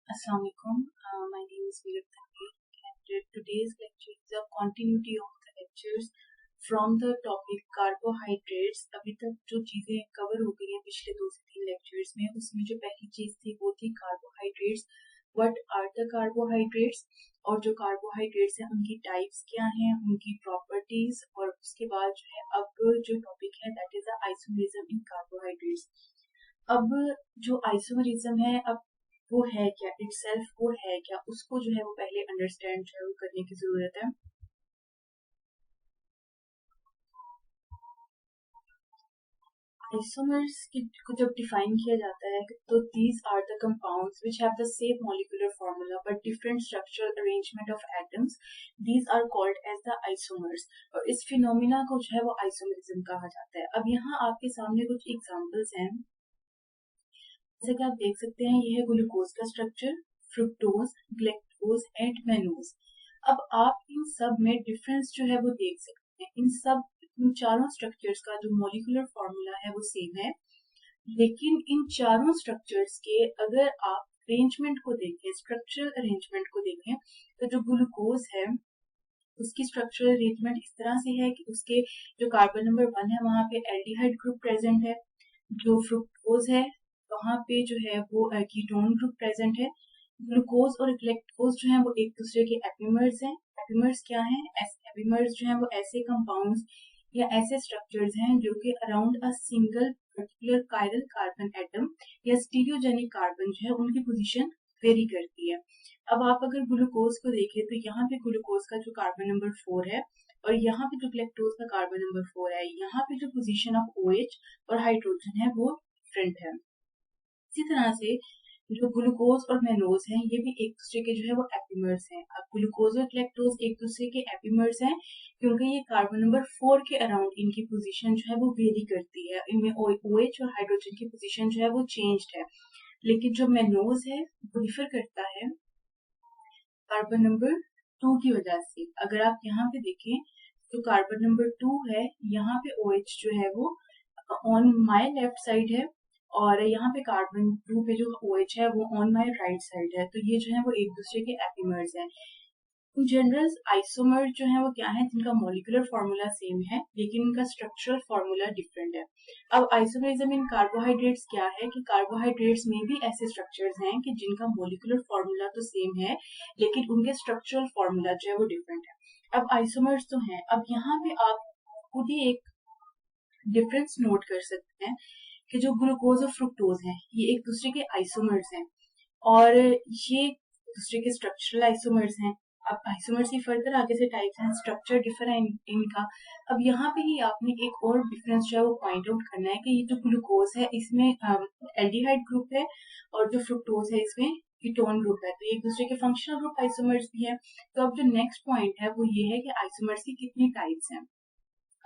Assalamu alaikum. My name is Virat Tanvi, and today's lecture is a continuity of the lectures from the topic carbohydrates. अभी तक जो चीजें cover हो गई हैं पिछले 2 से 3 लेक्चर्स में, उसमें जो पहली चीज थी वो थी carbohydrates. What are the carbohydrates, और जो कार्बोहाइड्रेट्स हैं उनकी टाइप्स क्या हैं, उनकी प्रॉपर्टीज, और उसके बाद जो है अब जो टॉपिक है that is the isomerism in carbohydrates. अब जो आइसोमरिज्म है, अब वो है क्या, इटसेल्फ वो है क्या, उसको जो है वो पहले अंडरस्टैंड जो है वो करने की जरूरत है. आइसोमर्स को जब डिफाइन किया जाता है तो these are the compounds which have the same molecular formula but different structural arrangement of atoms. These are called as the isomers, और इस फिनोमिना को जो है वो आइसोमरिज्म कहा जाता है. अब यहाँ आपके सामने कुछ एग्जांपल्स हैं. जैसे कि आप देख सकते हैं, ये है ग्लूकोज का structure, fructose, galactose and mannose. अब आप इन सब में डिफरेंस जो है वो देख सकते हैं. इन चारों स्ट्रक्चर्स का जो मॉलिक्यूलर फॉर्मूला है वो सेम है, लेकिन इन चारों स्ट्रक्चर्स के अगर आप अरेंजमेंट को देखें, स्ट्रक्चरल अरेंजमेंट को देखें, तो जो ग्लूकोज है उसकी स्ट्रक्चरल अरेंजमेंट इस तरह से है कि उसके जो कार्बन नंबर 1 है वहां पे एल्डिहाइड ग्रुप प्रेजेंट है. जो फ्रुक्टोज है वहां पे जो है वो कीटोन ग्रुप प्रेजेंट है. ग्लूकोज और ग्लैक्टोज जो है वो एक दूसरे के एपिमर्स हैं. एपिमर्स क्या हैं? एपिमर्स जो है वो ऐसे कंपाउंड्स या ऐसे स्ट्रक्चर्स हैं जो कि around a single particular chiral carbon atom या स्टीरियोजेनिक कार्बन जो है उनकी पोजीशन वेरी करती है. अब आप अगर ग्लूकोज को देखें तो यहाँ पे ग्लूकोज का जो कार्बन नंबर 4 है और यहाँ पे जो ग्लैक्टोज का कार्बन नंबर 4 है, यहाँ पे जो पोजीशन ऑफ OH और हाइड्रोजन है वो डिफरेंट है. इसी तरह से जो ग्लूकोज और मेनोज हैं ये भी एक दूसरे के जो है वो एपिमर्स हैं. अब ग्लूकोज और ग्लैक्टोज एक दूसरे के एपिमर्स हैं क्योंकि ये कार्बन नंबर 4 के अराउंड इनकी पोजीशन जो है वो वेरी करती है. इनमें OH और हाइड्रोजन की पोजीशन जो है वो चेंज्ड है. लेकिन जो मेनोज है वो डिफर करता है कार्बन नंबर 2 की वजह से. अगर आप यहाँ पे देखें तो कार्बन नंबर 2 है, यहाँ पे OH जो है वो ऑन माय लेफ्ट साइड है, और यहाँ पे कार्बन 2 पे जो OH है वो ऑन माय राइट साइड है. तो ये जो है वो एक दूसरे के एपिमर्स हैं. इन जनरल आइसोमर जो है वो क्या है, जिनका मॉलिक्यूलर फॉर्मूला सेम है लेकिन उनका स्ट्रक्चरल फॉर्मूला डिफरेंट है. अब आइसोमरिज्म इन कार्बोहाइड्रेट्स क्या है कि कार्बोहाइड्रेट्स में भी ऐसे स्ट्रक्चर्स हैं कि जिनका मॉलिक्यूलर फॉर्मूला तो सेम है लेकिन उनके स्ट्रक्चरल फॉर्मूला जो है वो डिफरेंट है. अब आइसोमर्स तो हैं. अब यहाँ पे आप खुद ही एक डिफरेंस नोट कर सकते हैं कि जो ग्लूकोज और फ्रुक्टोज हैं ये एक दूसरे के आइसोमर्स हैं और ये दूसरे के स्ट्रक्चरल आइसोमर्स हैं. अब आइसोमर्स की फर्दर आगे से टाइप्स हैं, स्ट्रक्चर डिफर है इनका. अब यहाँ पे ही आपने एक और डिफरेंस जो है वो पॉइंट आउट करना है कि ये जो ग्लूकोज है इसमें एल्डिहाइड ग्रुप है और जो फ्रुक्टोज है इसमें कीटोन ग्रुप है. तो ये एक दूसरे के फंक्शनल ग्रुप आइसोमर्स भी है. तो अब जो नेक्स्ट पॉइंट है वो ये है कि आइसोमर्स की कितनी टाइप्स हैं.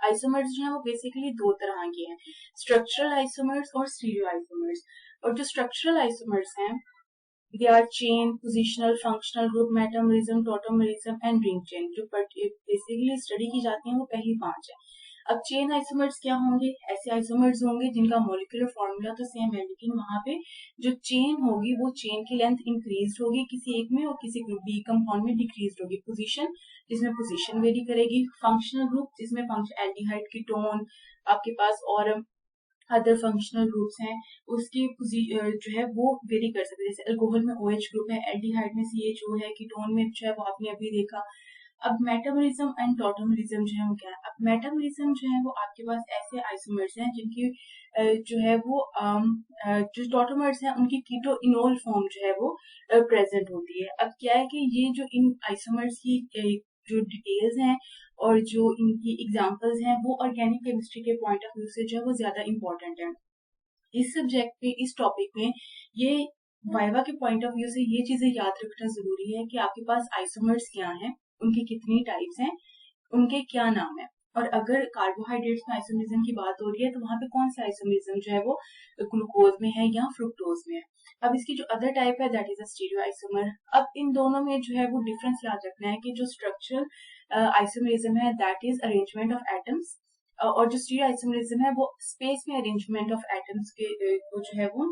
आइसोमर्स जो है वो बेसिकली दो तरह के हैं, स्ट्रक्चरल आइसोमर्स और स्टीरियो आइसोमर्स. और जो स्ट्रक्चरल आइसोमर्स हैं they are chain, positional, functional group, metamerism, tautomerism and ring chain. जो बेसिकली स्टडी की जाती हैं वो पहली 5 है. अब चेन आइसोमर्स क्या होंगे? ऐसे आइसोमर्स होंगे जिनका मॉलिक्यूलर फॉर्मूला तो सेम है लेकिन वहां पे जो चेन होगी वो चेन की लेंथ इंक्रीज होगी किसी एक में और किसी बी कंपाउंड में डिक्रीज होगी. पोजीशन जिसमें पोजीशन वेरी करेगी. फंक्शनल ग्रुप जिसमें फंक्शन एल्डिहाइड कीटोन आपके पास और अदर फंक्शनल ग्रुप्स हैं उसकी जो है वो वेरी कर सकते हैं. जैसे अल्कोहल में OH ग्रुप है, एल्डिहाइड में CHO है, कीटोन में जो है वो आपने अभी देखा. अब मेटाबॉलिज्म एंड टॉटोमरिज्म जो है वो क्या है? अब मेटाबॉलिज्म जो है वो आपके पास ऐसे आइसोमर्स हैं जिनकी जो है वो जो टॉटोमर्स हैं उनकी कीटो इनोल फॉर्म जो है वो प्रेजेंट होती है. अब क्या है कि ये जो इन आइसोमर्स की जो डिटेल्स हैं और जो इनकी एग्जांपल्स हैं वो ऑर्गेनिक केमिस्ट्री के पॉइंट ऑफ व्यू से जो है वो ज्यादा इंपॉर्टेंट है. इस सब्जेक्ट पे, इस टॉपिक में ये वाइवा के पॉइंट ऑफ व्यू से ये चीजें याद रखना जरूरी है कि आपके पास आइसोमर्स क्या हैं, उनकी कितनी टाइप्स हैं, उनके क्या नाम है. और अगर कार्बोहाइड्रेट्स में आइसोमरिज्म की बात हो रही है तो वहां पे कौन सा आइसोमरिज्म जो है वो ग्लूकोज में है या फ्रुक्टोज में है. अब इसकी जो अदर टाइप है that is a stereo isomer. अब इन दोनों में जो है वो डिफरेंस याद रखना है कि जो स्ट्रक्चरल आइसोमरिज्म है that is arrangement of atoms, और जो स्टीरियो आइसोमरिज्म है वो स्पेस में अरेंजमेंट ऑफ एटम्स के को जो है वो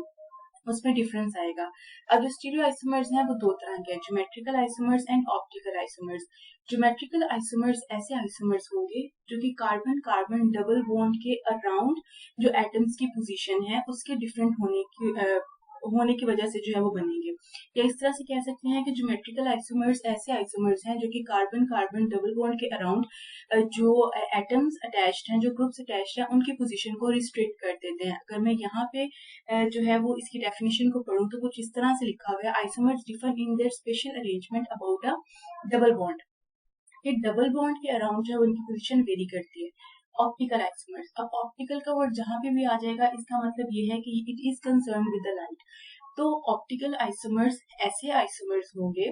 उसमें डिफरेंस आएगा। अब जो स्टीरियो आइसोमर्स हैं वो दो तरह के हैं, geometrical isomers and optical isomers. Geometrical isomers ऐसे आइसोमर्स होंगे जो कि कार्बन कार्बन डबल बॉन्ड के अराउंड जो एटम्स की पोजीशन है उसके डिफरेंट होने की वजह से जो है वो बनेंगे। या इस तरह से कह सकते हैं कि ज्योमेट्रिकल आइसोमर्स ऐसे आइसोमर्स हैं जो कि कार्बन कार्बन डबल बॉन्ड के अराउंड जो एटम्स अटैच्ड हैं, जो ग्रुप्स अटैच्ड हैं, उनकी पोजीशन को रिस्ट्रिक्ट कर देते हैं। अगर मैं यहाँ पे जो है वो इसकी डेफिनेशन को पढ़ूं तो कुछ इस तरह से लिखा हुआ है, isomers differ in their special arrangement about a double bond. ये डबल बॉन्ड के अराउंड जो है उनकी पोजीशन वेरी करती है। ऑप्टिकल आइसोमर्स, अब ऑप्टिकल का वर्ड जहां पे भी आ जाएगा इसका मतलब ये है कि it is concern with the light. तो ऑप्टिकल आइसोमर्स ऐसे आइसोमर्स होंगे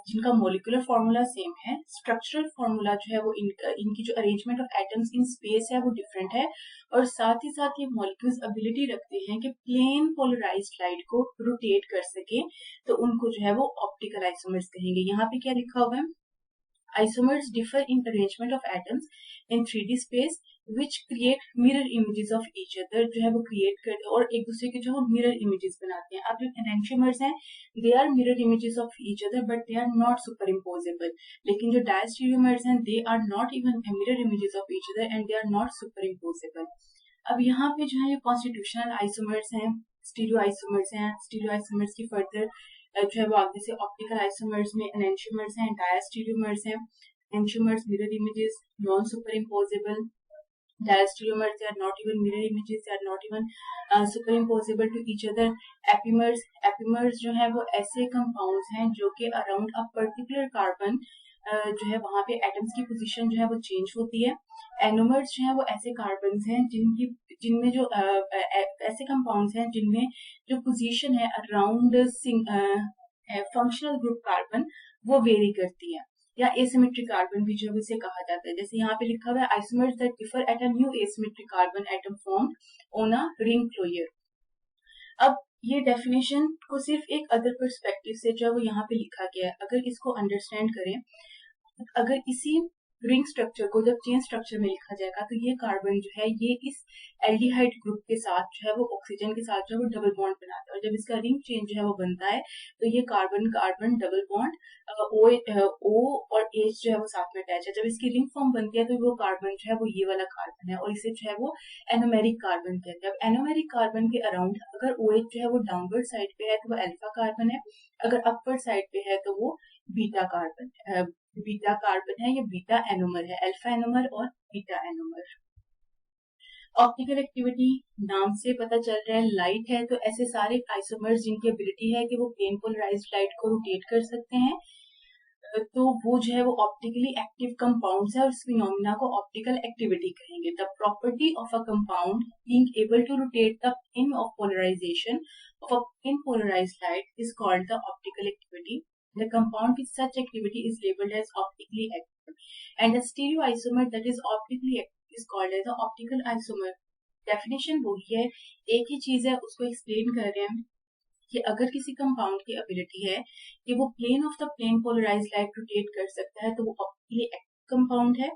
जिनका मोलिकुलर फॉर्मूला सेम है, स्ट्रक्चरल फॉर्मूला जो है वो इनकी जो arrangement of atoms in space है वो डिफरेंट है, और साथ ही साथ ये मॉलिक्यूल्स एबिलिटी रखते हैं कि प्लेन पोलराइज्ड लाइट को रोटेट कर सके, तो उनको जो है वो ऑप्टिकल आइसोमर्स कहेंगे। यहाँ पे क्या लिखा हुआ है, isomers differ in arrangement of atoms in 3D space which create mirror images of each other, जो है वो create करते और एक दूसरे के जो mirror images बनाते हैं। अब जो enantiomers हैं they are mirror images of each other but they are not superimposable, लेकिन जो diastereomers हैं they are not even mirror images of each other and they are not superimposable। अब यहाँ पे जो है ये कॉन्स्टिट्यूशनल आइसोमर्स हैं, स्टीरियो आइसोमर्स हैं, स्टीरियो आइसोमर्स की फर्दर जो है वो आगे से ऑप्टिकल आइसोमर्स में एनेंशियोमर्स हैं, डायस्टीरियोमर्स हैं। Enantiomers mirror images, non superimposable. Diastereomers they are not even mirror images, they are not even superimposable to each other. Epimers जो है वो ऐसे कंपाउंड्स हैं जो कि अराउंड अ पर्टिकुलर कार्बन जो है वहां पे एटम्स की पोजीशन जो है वो चेंज होती है। एनोमर्स जो है वो ऐसे कार्बन्स हैं जिनमें जो ऐसे कंपाउंड्स हैं जिनमें जो पोजीशन है अराउंड फंक्शनल ग्रुप कार्बन वो वेरी करती है, या एसिमेट्रिक कार्बन भी जो है इसे कहा जाता है। जैसे यहाँ पे लिखा हुआ है isomers that differ at a new asymmetric carbon atom formed on a ring closure. अब ये डेफिनेशन को सिर्फ एक अदर पर्सपेक्टिव से जो है वो यहाँ पे लिखा गया है, अगर इसको अंडरस्टैंड करें, अगर इसी रिंग स्ट्रक्चर को जब चेन स्ट्रक्चर में लिखा जाएगा तो ये कार्बन जो है ये इस एल्डिहाइड ग्रुप के साथ जो है वो ऑक्सीजन के साथ जो है वो डबल बॉन्ड बनाता है, और जब इसका रिंग चेन जो है वो बनता है तो ये carbon carbon double bond O और एच जो है वो साथ में अटैच है। जब इसकी रिंग फॉर्म बनती है तो वो कार्बन जो है वो ये वाला कार्बन है और इसे जो है वो एनोमेरिक कार्बन कहते हैं। अब एनोमेरिक कार्बन के अराउंड अगर ओ एच जो है वो डाउनवर्ड साइड पे है तो वो अल्फा कार्बन है, अगर अपवर्ड साइड पे है तो वो बीटा कार्बन है, ये बीटा एनोमर है, अल्फा एनोमर और बीटा एनोमर। ऑप्टिकल एक्टिविटी नाम से पता चल रहा है लाइट है, तो ऐसे सारे आइसोमर्स जिनकी एबिलिटी है कि वो प्लेन पोलराइज्ड लाइट को रोटेट कर सकते हैं, तो वो जो है वो ऑप्टिकली एक्टिव कंपाउंड्स है और इस फिनोमिना को ऑप्टिकल एक्टिविटी कहेंगे। The property of a compound being able to rotate the pin of polarization of a pin polarized light is called the optical activity. The compound with such activity is labeled as optically active, and a stereoisomer that is optically active is called as the optical isomer. Definition वही है, एक ही चीज है, उसको explain कर रहे हैं कि अगर किसी कंपाउंड की एबिलिटी है कि वो plane of the plane polarized light rotate कर सकता है तो वो ऑप्टिकली एक्टिव कंपाउंड है।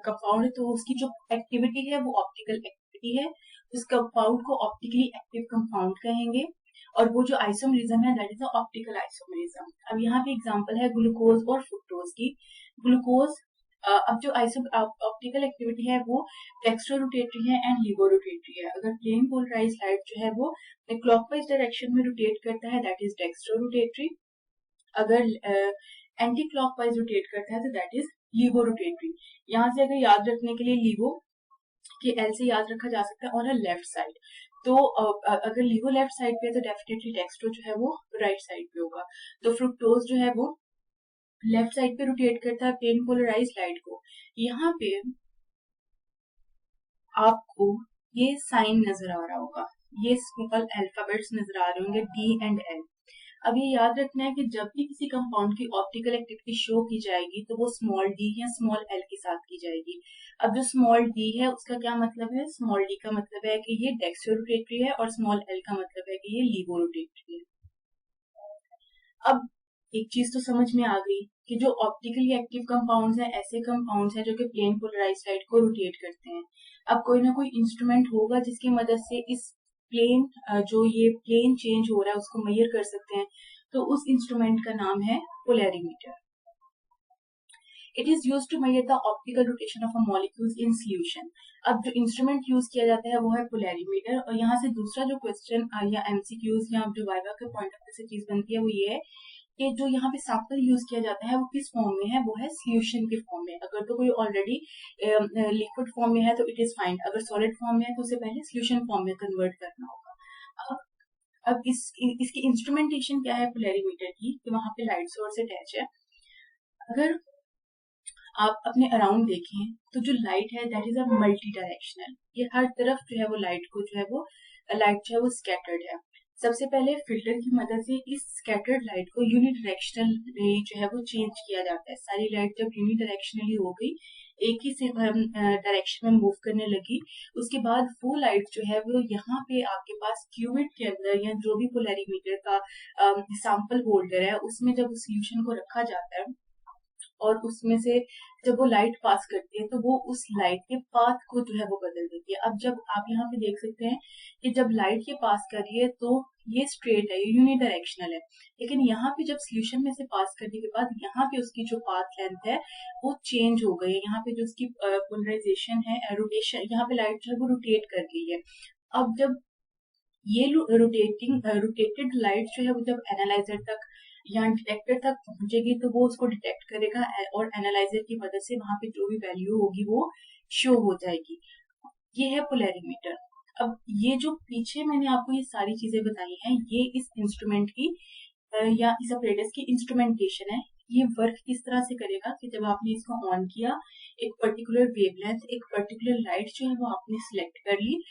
कंपाउंड तो उसकी जो एक्टिविटी है वो ऑप्टिकल एक्टिविटी है, उस कंपाउंड को ऑप्टिकली एक्टिव कंपाउंड कहेंगे। और वो जो आइसोमरिज्म है that is the optical isomerism. अब यहाँ पे एग्जांपल है ग्लूकोज और फ्रुक्टोज की। ग्लूकोज अब जो ऑप्टिकल एक्टिविटी है वो डेक्स्ट्रोरोटेटरी है एंड लिबोरोटेटरी है। अगर प्लेन पोलराइज्ड लाइट जो है वो क्लॉकवाइज डायरेक्शन में रोटेट करता है दैट इज डेक्स्ट्रोरोटेटरी, अगर एंटी क्लॉकवाइज रोटेट करता है तो दैट इज लिबोरोटेटरी। यहाँ से अगर याद रखने के लिए लिबो कि एल से याद रखा जा सकता है और लेफ्ट साइड, तो अगर लिवो लेफ्ट साइड पे है तो डेफिनेटली डेक्स्ट्रो जो है वो राइट साइड पे होगा। तो फ्रुक्टोज जो है वो लेफ्ट साइड पे रोटेट करता है प्लेन पोलराइज्ड लाइट को। यहाँ पे आपको ये साइन नजर आ रहा होगा, ये स्मॉल अल्फाबेट्स नजर आ रहे होंगे डी एंड एल। अब ये याद रखना है कि जब भी किसी कंपाउंड की ऑप्टिकल एक्टिविटी शो की जाएगी तो वो स्मॉल डी या स्मॉल एल के साथ की जाएगी। अब जो स्मॉल डी है उसका क्या मतलब है, स्मॉल डी का मतलब है कि ये डेक्स्ट्रोरोटेटरी है और स्मॉल एल का मतलब है कि ये लिबोरोटेटरी है। अब एक चीज तो समझ में आ गई कि जो ऑप्टिकली एक्टिव कंपाउंड्स हैं ऐसे कंपाउंड्स हैं जो कि प्लेन पोलराइज्ड लाइट को रोटेट करते हैं। अब कोई ना कोई इंस्ट्रूमेंट होगा जिसकी मदद से इस प्लेन जो ये प्लेन चेंज हो रहा है उसको मेजर कर सकते हैं, तो उस इंस्ट्रूमेंट का नाम है polarimeter. It is use to measure the optical rotation of a molecules in solution. अब जो इंस्ट्रूमेंट यूज किया जाता है वो है पोलैरिमीटर। और यहाँ से दूसरा जो क्वेश्चन या एमसीक्यूज या जो वाइवा के पॉइंट ऑफ व्यू से चीज बनती है वो ये है कि जो यहाँ पे सैंपल यूज किया जाता है वो किस फॉर्म में है, वो है सोल्यूशन के फॉर्म में। अगर तो कोई ऑलरेडी लिक्विड फॉर्म में है तो इट इज फाइन, अगर सॉलिड फॉर्म में है तो उसे पहले सोल्यूशन फॉर्म में कन्वर्ट करना होगा। अब इसकी इंस्ट्रूमेंटेशन क्या है पोलैरिमीटर की, कि वहां पे लाइट सोर्स अटैच है। अगर आप अपने अराउंड देखें तो जो लाइट है that is a multi directional, ये हर तरफ जो है वो लाइट को जो है वो लाइट जो है वो स्कैटर्ड है। सबसे पहले फिल्टर की मदद से इस स्कैटर्ड लाइट को यूनिडायरेक्शनल जो है वो चेंज किया जाता है। सारी लाइट जब यूनिडायरेक्शनली हो गई, एक ही डायरेक्शन में मूव करने लगी, उसके बाद वो लाइट जो है वो यहाँ पे आपके पास क्यूबिट के अंदर या जो भी पोलैरिमीटर का सैंपल होल्डर है उसमें जब उस सोल्यूशन को रखा जाता है और उसमें से जब वो लाइट पास करती है तो वो उस लाइट के पाथ को जो है वो बदल देती है। अब जब आप यहाँ पे देख सकते हैं कि जब लाइट ये पास कर रही है तो ये स्ट्रेट है, ये यूनिडायरेक्शनल है, लेकिन यहाँ पे जब सोल्यूशन में से पास करने के बाद यहाँ पे उसकी जो पाथ लेंथ है वो चेंज हो गई है। यहाँ पे जो उसकी पोलराइजेशन है, रोटेशन, यहाँ पे लाइट जो है वो रोटेट कर गई है। अब जब ये रोटेटेड लाइट जो है वो जब एनालाइजर तक या डिटेक्टर तक पहुंचेगी तो वो उसको डिटेक्ट करेगा और एनालाइजर की मदद से वहां पे जो भी वैल्यू होगी वो शो हो जाएगी। ये है पोलैरिमीटर। अब ये जो पीछे मैंने आपको ये सारी चीजें बताई हैं ये इस इंस्ट्रूमेंट की या इस अपरेटस की इंस्ट्रूमेंटेशन है। ये वर्क किस तरह से करेगा कि जब आपने इसको ऑन किया, एक पर्टिकुलर वेवलेंथ, एक पर्टिकुलर लाइट जो है वो आपने सिलेक्ट कर ली,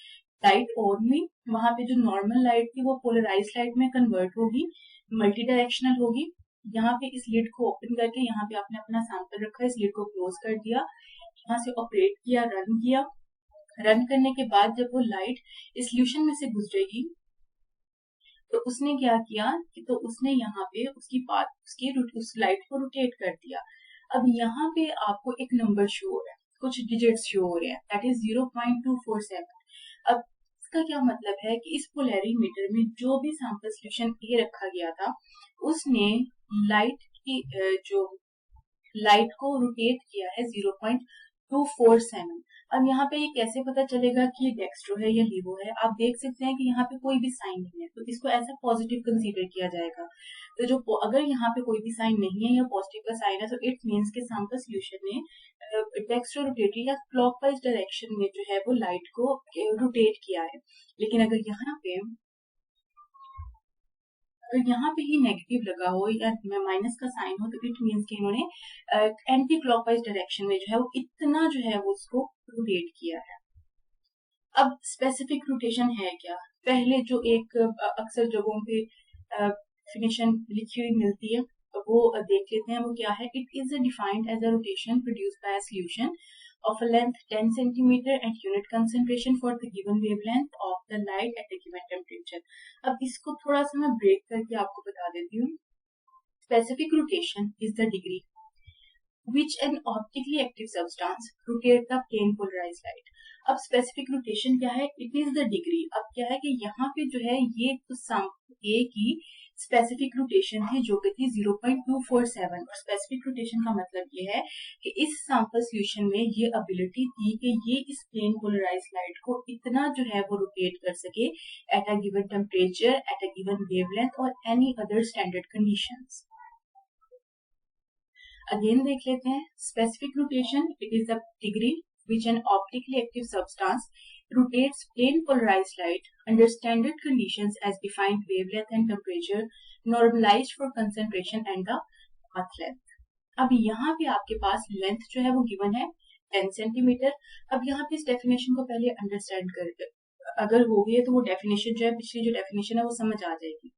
लाइट ऑन हुई, वहां पे जो नॉर्मल लाइट थी वो पोलराइज लाइट में कन्वर्ट होगी, मल्टी डायरेक्शनल होगी। यहाँ पे इस लिड को ओपन करके यहाँ पे आपने अपना सैंपल रखा, इस लिड को क्लोज कर दिया, यहाँ से ऑपरेट किया, रन किया। रन करने के बाद जब वो लाइट इस सोल्यूशन में से गुजरेगी तो उसने क्या किया कि तो उसने यहाँ पे उसकी पाथ उस लाइट को रोटेट कर दिया। अब यहाँ पे आपको एक नंबर शो हो रहा है, कुछ डिजिट्स शो हो रहे हैं, दैट इज 0.247। अब इसका क्या मतलब है कि इस पोलैरिमीटर में जो भी सैंपल सोल्यूशन ए रखा गया था उसने लाइट की जो लाइट को रोटेट किया है 0.247। अब यहाँ पे ये कैसे पता चलेगा कि ये डेक्स्ट्रो है या लीवो है? आप देख सकते हैं कि यहाँ पे कोई भी साइन नहीं है तो इसको ऐसा पॉजिटिव कंसीडर किया जाएगा। तो जो अगर यहाँ पे कोई भी साइन नहीं है या पॉजिटिव का साइन है तो इट मीन्स के सैंपल सोल्यूशन ने डेक्स्ट्रो रोटेटरी या क्लॉकवाइज डायरेक्शन में जो है वो लाइट को रोटेट किया है। लेकिन अगर यहाँ पे ही नेगेटिव लगा हो या माइनस का साइन हो तो इट मीन्स कि इन्होंने एंटी क्लॉकवाइज डायरेक्शन में जो है वो इतना जो है वो उसको रोटेट किया है। अब स्पेसिफिक रोटेशन है क्या? पहले जो एक अक्सर जगहों पे डेफिनेशन लिखी हुई मिलती है तो वो देख लेते हैं, वो क्या है। It is defined as a rotation produced by a solution of a length 10 centimeter at unit concentration for the given wavelength of the light at a given temperature। अब इसको थोड़ा सा मैं ब्रेक करके आपको बता देती हूँ। Specific rotation is the degree which an optically active substance rotate the plane polarized light। अब specific rotation क्या है? It is the degree। अब क्या है कि यहाँ पे जो है ये तो A की स्पेसिफिक रोटेशन थी जो कि थी 0.247। और स्पेसिफिक रोटेशन का मतलब ये है कि इस सैंपल सोल्यूशन में ये एबिलिटी थी कि ये इस प्लेन पोलराइज लाइट को इतना जो है वो रोटेट कर सके at a given temperature, at a given wavelength और any other standard conditions. Again देख लेते हैं specific rotation. It is the degree which an optically active substance rotates plane polarized light under standard conditions as defined wavelength and temperature normalized for concentration and the path length। अब यहाँ पे आपके पास length जो है वो given है 10 centimetre. अब यहाँ पे इस डेफिनेशन को पहले अंडरस्टैंड करके अगर हो गई है तो वो डेफिनेशन जो है, पिछली जो डेफिनेशन है वो समझ आ जाएगी।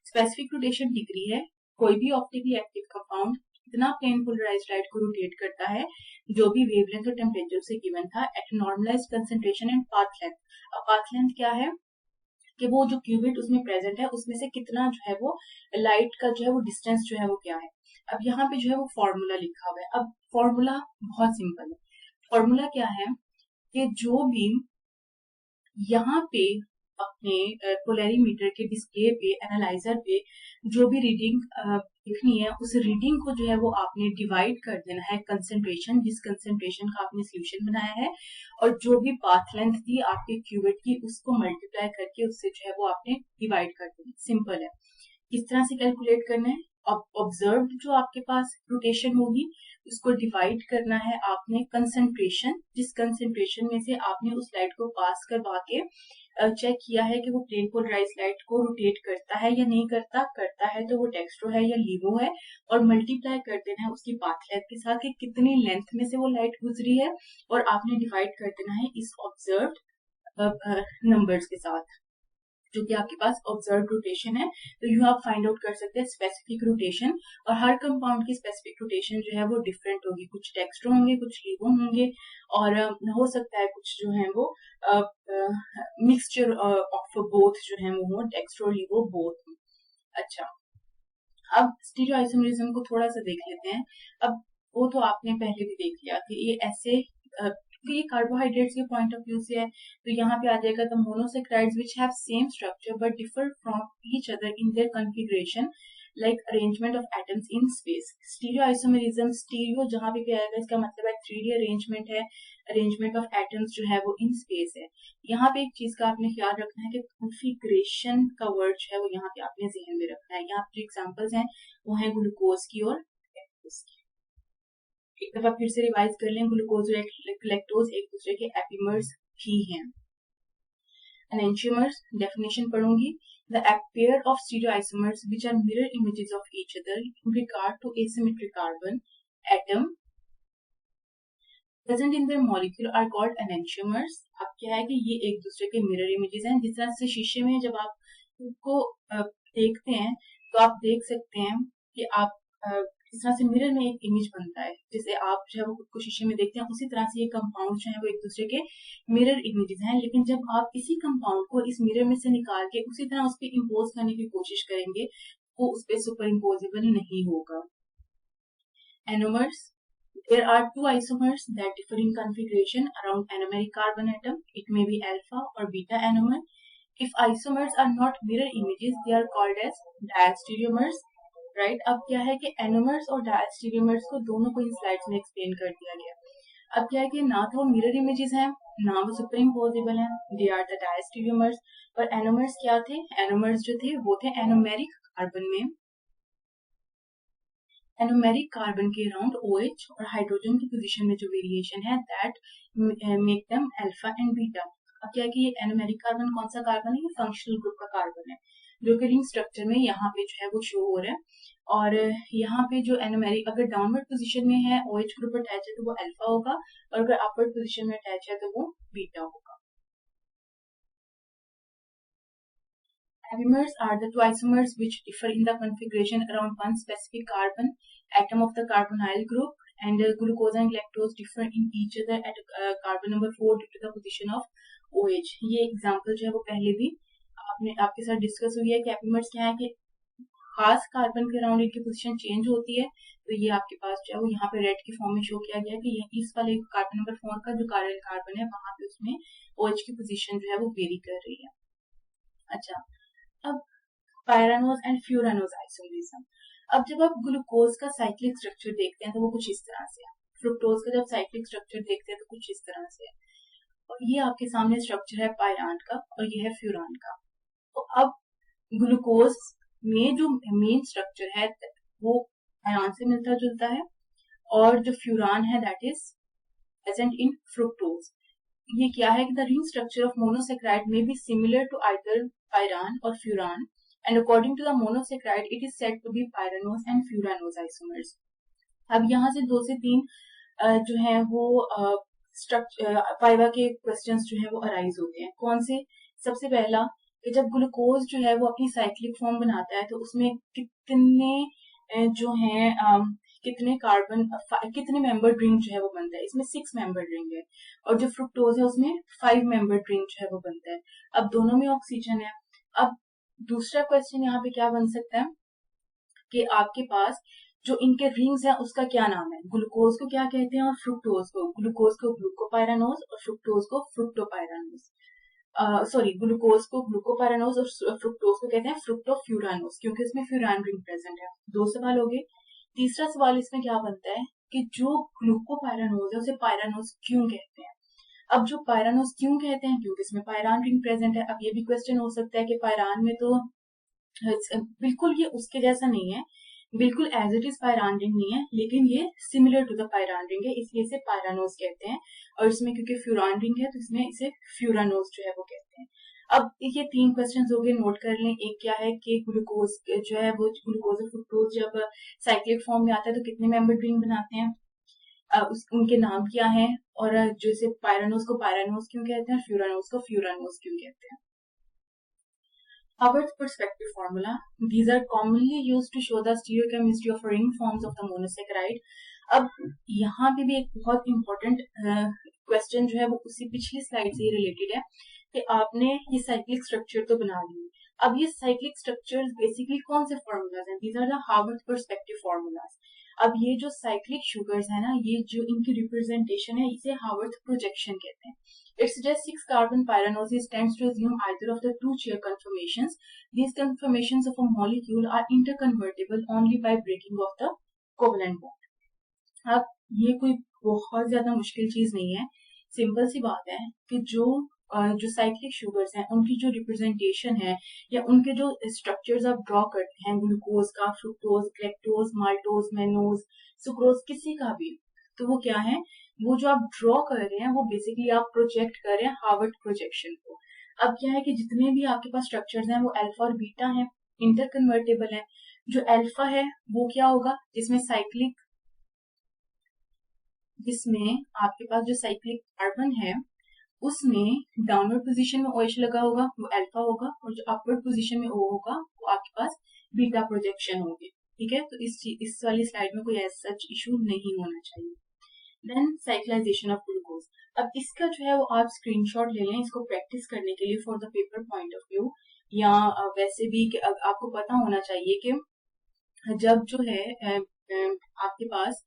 स्पेसिफिक रोटेशन डिग्री है, कोई भी ऑप्टिकली एक्टिव कंपाउंड इतना प्लेन पोलराइज्ड लाइट को रोटेट करता है जो भी वेवलेंथ और टेम्परेचर से गिवन था at normalized concentration and path length. अब पाथ लेंथ क्या है कि वो जो क्यूबिट उसमें प्रेजेंट है उसमें से कितना जो है वो लाइट का जो है वो डिस्टेंस जो है वो क्या है। अब यहाँ पे जो है वो फॉर्मूला लिखा हुआ है। अब फॉर्मूला बहुत सिंपल है। फॉर्मूला क्या है कि जो भी यहाँ पे अपने पोलैरिमीटर के डिस्प्ले पे, एनालाइजर पे जो भी रीडिंग लिखनी है, उस रीडिंग को जो है वो आपने डिवाइड कर देना है कंसंट्रेशन, जिस कंसंट्रेशन का आपने सोल्यूशन बनाया है, और जो भी पाथ लेंथ थी आपके क्यूबिट की, उसको मल्टीप्लाई करके उससे जो है वो आपने डिवाइड कर देना। सिंपल है। किस तरह से कैलकुलेट करना है? ऑब्जर्व जो आपके पास रोटेशन होगी उसको डिवाइड करना है आपने कंसंट्रेशन, जिस कंसंट्रेशन में से आपने उस लाइट को पास करवा के चेक किया है कि वो प्लेन पोलराइज लाइट को रोटेट करता है या नहीं करता, करता है तो वो डेक्स्ट्रो है या लीवो है, और मल्टीप्लाई कर देना है उसकी पाथ लेंथ के साथ कि कितनी लेंथ में से वो लाइट गुजरी है, और आपने डिवाइड कर देना है इस ऑब्जर्व्ड नंबर्स के साथ जो कि आपके पास ऑब्जर्व रोटेशन है। तो यू आप फाइंड आउट कर सकते हैं स्पेसिफिक रोटेशन, और हर कंपाउंड की स्पेसिफिक रोटेशन जो है वो डिफरेंट होगी, कुछ डेक्स्ट्रो होंगे, कुछ लीवो होंगे, और हो सकता है कुछ जो है वो मिक्सचर ऑफ बोथ जो है वो हो, डेक्स्ट्रो लीवो बोथ। अच्छा, अब स्टीरियोआइसोमेरिज्म को थोड़ा सा देख लेते हैं। अब वो तो आपने पहले भी देख लिया कि ये ऐसे क्योंकि ये कार्बोहाइड्रेट्स के पॉइंट ऑफ व्यू से है, तो यहाँ पे आ जाएगा the monosaccharides which have same structure but differ from each other in their configuration like arrangement of atoms in space. Stereoisomerism, stereo जहाँ पे आएगा इसका मतलब है 3D अरेंजमेंट है, अरेंजमेंट ऑफ एटम्स जो है वो इन स्पेस है। यहाँ पे एक चीज का आपने ख्याल रखना है कि कॉन्फ़िगरेशन का वर्ड जो है वो यहाँ पे आपने जहन में रखना है। यहाँ पे जो एग्जांपल्स हैं वो हैं ग्लूकोज की और लैक्टोज की। एक दफा फिर से रिवाइज कर लें, ग्लूकोज और लैक्टोज एक दूसरे के एपिमर्स भी हैं। Enantiomers definition पढ़ूंगी, the pair of stereoisomers which are mirror images of each other in regard to asymmetric carbon atom present in their molecule are called enantiomers। अब क्या है कि ये एक दूसरे के मिरर इमेजेस हैं। जिस तरह से शीशे में जब आप उनको देखते हैं तो आप देख सकते हैं कि आप जिस तरह से मिरर में एक इमेज बनता है, जैसे आप जो है वो खुद को शीशे में देखते हैं, उसी तरह से ये कंपाउंड जो है वो एक दूसरे के मिरर इमेजेस हैं। लेकिन जब आप इसी कंपाउंड को इस मिरर में से निकाल के उसी तरह उस पर इम्पोज करने की कोशिश करेंगे, वो उस पर सुपर इम्पोजेबल नहीं होगा। Anomers, there are two isomers that differ in configuration around anomeric carbon atom. It may be alpha or beta anomer. If isomers are not mirror images, they are called as diastereomers. Right, अब क्या है कि anomers और diastereomers को दोनों को इन slides में explain कर दिया गया। अब क्या है कि ना तो मिरर इमेजेस हैं, ना वो सुपर इम्पोजेबल हैं, दे आर द डायस्टीरियोमर्स। और एनोमर्स क्या थे? एनोमर्स जो थे वो थे एनोमेरिक कार्बन में, एनोमेरिक कार्बन के अराउंड OH और हाइड्रोजन की पोजीशन में जो वेरिएशन है that make them alpha and beta. अब क्या है कि ये एनोमेरिक कार्बन कौन सा कार्बन है? ये फंक्शनल ग्रुप का कार्बन है, जो कि रिंग स्ट्रक्चर में यहाँ पे जो है वो शो हो रहा है। और यहाँ पे जो एनोमेरिक अगर डाउनवर्ड पोजीशन में है, OH ग्रुप अटैच है तो वो अल्फा होगा, और अगर अपवर्ड पोजीशन में अटैच है तो वो बीटा होगा। Apimers are the two isomers which differ in the configuration around one specific carbon atom of the carbonyl group, and glucose and lactose differ in each other at carbon number 4 due to the position of OH। ये example जो है वो पहले भी आपके साथ discuss हुई है कि एपिमर्स क्या है कि खास कार्बन के अराउंड इनकी पोजीशन चेंज होती है। तो ये आपके पास जो है वो यहाँ पे रेड की फॉर्म में शो किया गया है कि ये इस वाले कार्बन नंबर 4 का जो कार्बन कार्बन है वहां पे उसमें OH की पोजीशन जो है वो वेरी कर रही है। अच्छा, अब पायरानोज एंड फ्यूरानोज आइसोमेरिज्म। अब जब आप ग्लूकोज का साइक्लिक स्ट्रक्चर देखते हैं तो वो कुछ इस तरह से है, फ्रुक्टोज का जब साइक्लिक स्ट्रक्चर देखते हैं तो कुछ इस तरह से है, और ये आपके सामने स्ट्रक्चर है पायरान का और ये है फ्यूरान का। तो अब ग्लूकोज में जो मेन स्ट्रक्चर है वो पायरान से मिलता जुलता है, और जो फ्यूरान है that is present in fructose. ये क्या है कि the ring structure of monosaccharide में be similar to either pyran और furan, and according to the monosaccharide it is said to be pyranose and furanose isomers। अब यहाँ से 2 से 3 जो है वो स्ट्रक्चर पाइवा के क्वेश्चंस जो है वो अराइज होते हैं। कौन से? सबसे पहला कि जब ग्लूकोज जो है वो अपनी साइक्लिक फॉर्म बनाता है तो उसमें कितने जो है कितने कार्बन कितने मेंबर रिंग जो है वो बनता है? इसमें 6 मेंबर रिंग है, और जो फ्रुक्टोज है उसमें 5 मेंबर रिंग जो है वो बनता है। अब दोनों में ऑक्सीजन है। अब दूसरा क्वेश्चन यहाँ पे क्या बन सकता है कि आपके पास जो इनके रिंग्स हैं उसका क्या नाम है? ग्लूकोज को क्या कहते हैं और फ्रुक्टोज को? ग्लूकोज को ग्लूकोपायरानोज और फ्रुक्टोज को फ्रुक्टोपायरानोज। सॉरी, ग्लूकोज को ग्लूकोपायरानोज और फ्रुक्टोज को कहते हैं फ्रुक्टोफ्यूरानोज, क्योंकि इसमें फ्यूरान रिंग प्रेजेंट है। 2 सवाल हो गए। तीसरा सवाल इसमें क्या बनता है कि जो ग्लूकोपायरानोज है उसे पायरानोज क्यों कहते हैं। अब जो पायरानोज क्यों कहते हैं, क्योंकि इसमें पायरान रिंग प्रेजेंट है। अब ये भी क्वेश्चन हो सकता है कि पायरान में तो बिल्कुल ये उसके जैसा नहीं है, बिल्कुल as it is pyran ring नहीं है, लेकिन ये similar to the pyran ring है, इसलिए इसे पायरानोज कहते हैं। और इसमें क्योंकि फ्यूरान रिंग है तो इसमें इसे फ्यूरानोज जो है वो कहते हैं। अब ये 3 क्वेश्चन हो गए, नोट कर लें। एक क्या है कि ग्लूकोज जो है वो ग्लूकोज और फ्रुक्टोज जब साइक्लिक फॉर्म में आता है तो कितने मेंबर्ड रिंग बनाते हैं, उनके नाम क्या है, और जैसे पायरानोज को पायरानोज क्यों कहते हैं और फ्यूरानोज को फ्यूरानोज क्यों कहते हैं। Haworth perspective formula. These are commonly used to show the stereochemistry of ring forms of the monosaccharide. अब यहाँ पे भी एक बहुत इंपॉर्टेंट क्वेश्चन जो है वो उसी पिछली स्लाइड से रिलेटेड है कि आपने ये साइक्लिक स्ट्रक्चर तो बना ली। अब ये साइक्लिक स्ट्रक्चर्स बेसिकली कौन से फॉर्मूलाज हैं? These are the Haworth perspective formulas. अब ये जो साइक्लिक शुगर्स है ना, ये जो इनकी रिप्रेजेंटेशन है इसे हावर्थ प्रोजेक्शन कहते हैं। It suggests 6-carbon pyranosis tends to assume either of the 2 chair conformations. These conformations of a molecule are interconvertible only by breaking of the covalent bond. अब ये कोई बहुत ज्यादा मुश्किल चीज नहीं है, सिंपल सी बात है कि जो साइक्लिक शुगर्स हैं उनकी जो रिप्रेजेंटेशन है या उनके जो स्ट्रक्चर्स आप ड्रॉ करते हैं, ग्लूकोज का, fructose, galactose, maltose, mannose, sucrose, किसी का भी, तो वो क्या है, वो जो आप ड्रॉ कर रहे हैं वो बेसिकली आप प्रोजेक्ट कर रहे हैं हावर्थ प्रोजेक्शन को। अब क्या है कि जितने भी आपके पास स्ट्रक्चर्स हैं वो अल्फा और बीटा हैं, इंटरकन्वर्टेबल है। जो अल्फा है वो क्या होगा, जिसमें आपके पास जो साइक्लिक कार्बन है उसमें डाउनवर्ड पोजीशन में OH लगा होगा, वो अल्फा होगा, और जो अपवर्ड पोजीशन में O होगा वो आपके पास बीटा प्रोजेक्शन होगी। ठीक है, तो इस वाली स्लाइड में कोई ऐसा सच इशू नहीं होना चाहिए। Then cyclization of glucose. अब इसका जो है वो आप स्क्रीनशॉट ले लें इसको प्रैक्टिस करने के लिए for the paper point of view, या वैसे भी कि आपको पता होना चाहिए कि जब जो है आपके पास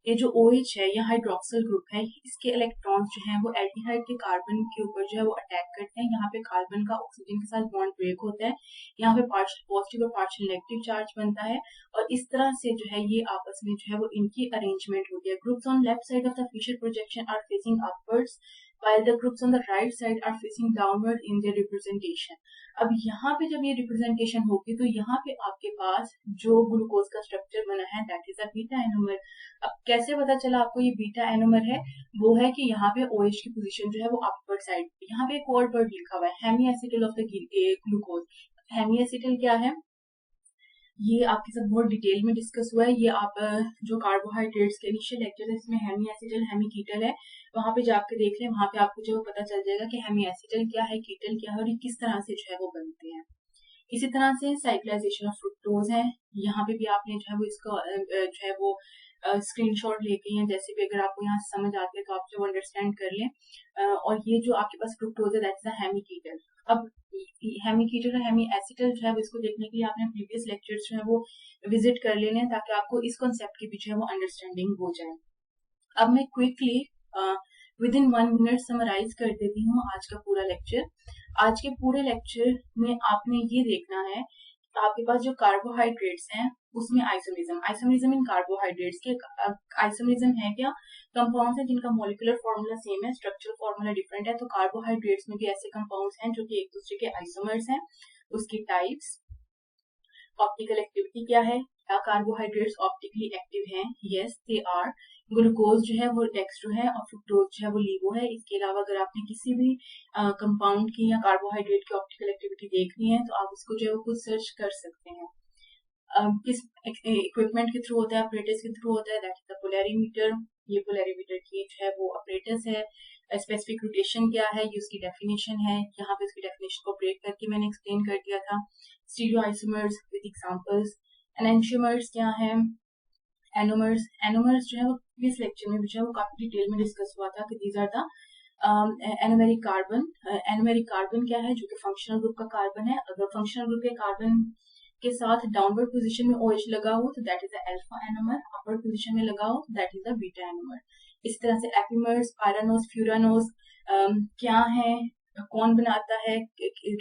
ये जो OH है या हाइड्रोक्सिल ग्रुप है, इसके इलेक्ट्रॉन्स जो हैं वो एल्डिहाइड के कार्बन के ऊपर जो है वो अटैक करते हैं। यहाँ पे कार्बन का ऑक्सीजन के साथ बॉन्ड ब्रेक होता है, यहाँ पे पार्शियल पॉजिटिव और पार्शियल नेगेटिव चार्ज बनता है, और इस तरह से जो है ये आपस में जो है वो इनकी अरेंजमेंट होती है। Groups on left side of the Fischer projection are facing upwards while the groups on the right side are facing downward in their representation. अब यहाँ पे जब ये रिप्रेजेंटेशन होगी तो यहाँ पे आपके पास जो ग्लूकोज का स्ट्रक्चर बना है that is a beta anomer. अब कैसे पता चला आपको ये बीटा एनोमर है? वो है कि यहाँ पे OH की पोजीशन जो है वो अपवर्ड साइड पे, यहाँ पे एक और वर्ड लिखा हुआ है hemiacetal of the glucose. Hemiacetal क्या है ये आपके साथ बहुत डिटेल में डिस्कस हुआ है। ये आप जो कार्बोहाइड्रेट्स के इनिशियल लेक्चर है इसमें हेमी एसिटल हेमी कीटल है, वहां पे जाके देख लें, वहां पे आपको जो पता चल जाएगा कि हेमी एसिटल क्या है, कीटल क्या है और ये किस तरह से जो है वो बनते हैं। इसी तरह से साइक्लाइजेशन ऑफ फ्रुक्टोज है, यहाँ पे भी आपने जो है वो इसका जो है वो स्क्रीनशॉट लेके हैं, जैसे भी अगर आपको यहाँ समझ आते हैं तो आप जो अंडरस्टैंड कर लें। और ये जो आपके पास फ्रुक्टोज है दैट इज अ हेमी कीटल। अब हेमी कीटल और हेमी एसिटल जो है वो इसको देखने के लिए आपने प्रीवियस लेक्चर्स जो है वो विजिट कर लेने ताकि आपको इस कॉन्सेप्ट की भी जो है वो अंडरस्टैंडिंग हो जाए। अब मैं quickly within 1 minute summarise कर देती हूँ आज का पूरा लेक्चर। आज के पूरे लेक्चर में आपने ये देखना है आपके पास जो कार्बोहाइड्रेट्स हैं उसमें आइसोमेरिज्म इन कार्बोहाइड्रेट्स के आइसोमेरिज्म है क्या, कंपाउंड्स हैं जिनका मॉलिक्यूलर फॉर्मूला सेम है, स्ट्रक्चरल फॉर्मूला डिफरेंट है। तो कार्बोहाइड्रेट्स में भी ऐसे कंपाउंड्स हैं जो कि एक दूसरे के आइसोमर्स हैं। उसकी टाइप्स, ऑप्टिकल एक्टिविटी क्या है, क्या कार्बोहाइड्रेट्स ऑप्टिकली एक्टिव हैं? Yes they are. ग्लूकोज जो है वो डेक्स्ट्रो है और फ्रुक्टोज जो है वो लीवो है। इसके अलावा अगर आपने किसी भी कंपाउंड की या कार्बोहाइड्रेट की ऑप्टिकल एक्टिविटी देखनी है तो आप उसको जो है वो खुद सर्च कर सकते हैं। किस इक्विपमेंट के थ्रू होता है, अपरेटस के थ्रू होता है, दैट इज द पोलैरिमीटर। ये पोलैरिमीटर की जो है वो अपरेटस है। स्पेसिफिक रोटेशन क्या है, ये उसकी डेफिनेशन है, यहाँ पे उसकी डेफिनेशन को ब्रेक करके मैंने एक्सप्लेन कर दिया था। Stereoisomers with examples. एनेंशियोमर्स क्या है, एनोमर्स जो है वो इस लेक्चर में जो है वो काफी डिटेल में डिस्कस हुआ था कि these are the anomeric carbon. Anomeric carbon क्या है, जो कि फंक्शनल ग्रुप का कार्बन है। अगर फंक्शनल ग्रुप के कार्बन के साथ डाउनवर्ड पोजीशन में OH लगा हो तो that is the alpha anomer, upward position में लगा हो that is the beta anomer. इस तरह से एपिमर्स, पायरानोज, फ्यूरानोज क्या है, कौन बनाता है,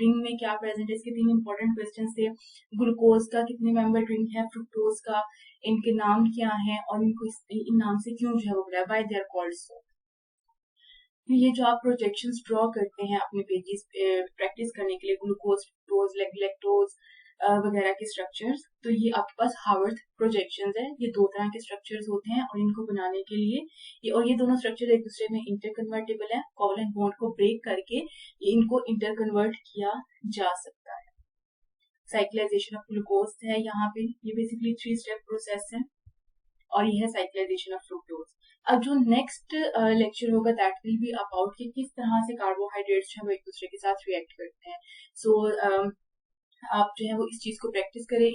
रिंग में क्या प्रेजेंट है, इसके 3 इंपॉर्टेंट क्वेश्चन थे। ग्लूकोज का कितने मेंबर रिंग है, फ्रुक्टोज का इनके नाम क्या हैं और इनको इन नाम से क्यों जो है वो बुलाया, बाय देयर कॉल्ड सो। ये जो आप प्रोजेक्शंस ड्रॉ करते हैं अपने पेजेस प्रैक्टिस करने के लिए, ग्लूकोज, फ्रुक्टोज, लैक्टोज वगैरह के स्ट्रक्चर्स, तो ये आपके पास हावर्थ प्रोजेक्शंस है। ये 2 तरह के स्ट्रक्चर्स होते हैं और इनको बनाने के लिए ये दोनों स्ट्रक्चर एक दूसरे में इंटरकन्वर्टेबल है। कोवलेंट बॉन्ड को ब्रेक करके इनको इंटरकन्वर्ट किया जा सकता है। साइक्लाइजेशन ऑफ ग्लूकोज है यहाँ पे, ये बेसिकली 3 स्टेप प्रोसेस है और ये है साइक्लाइजेशन ऑफ फ्रुक्टोज। अब जो नेक्स्ट लेक्चर होगा दैट विल बी अबाउट कि किस तरह से कार्बोहाइड्रेट्स जो है वो एक दूसरे के साथ रिएक्ट करते हैं। सो आप जो है वो इस चीज को प्रैक्टिस करें,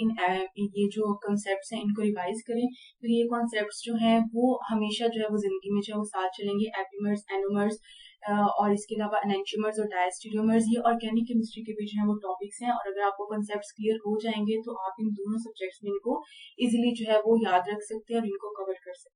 ये जो कॉन्सेप्ट्स हैं इनको रिवाइज करें, तो ये कॉन्सेप्ट्स जो हैं वो हमेशा जो है वो जिंदगी में जो है वो साथ चलेंगे। एपिमर्स, एनोमर्स और इसके अलावा एनेंटियोमर्स और डायस्टेरियोमर्स, ये ऑर्गेनिक केमिस्ट्री के बीच में वो टॉपिक्स हैं और अगर आपको कॉन्सेप्ट्स क्लियर हो जाएंगे तो आप इन दोनों सब्जेक्ट्स में इनको इजिली जो है वो याद रख सकते हैं और इनको कवर कर सकते हैं।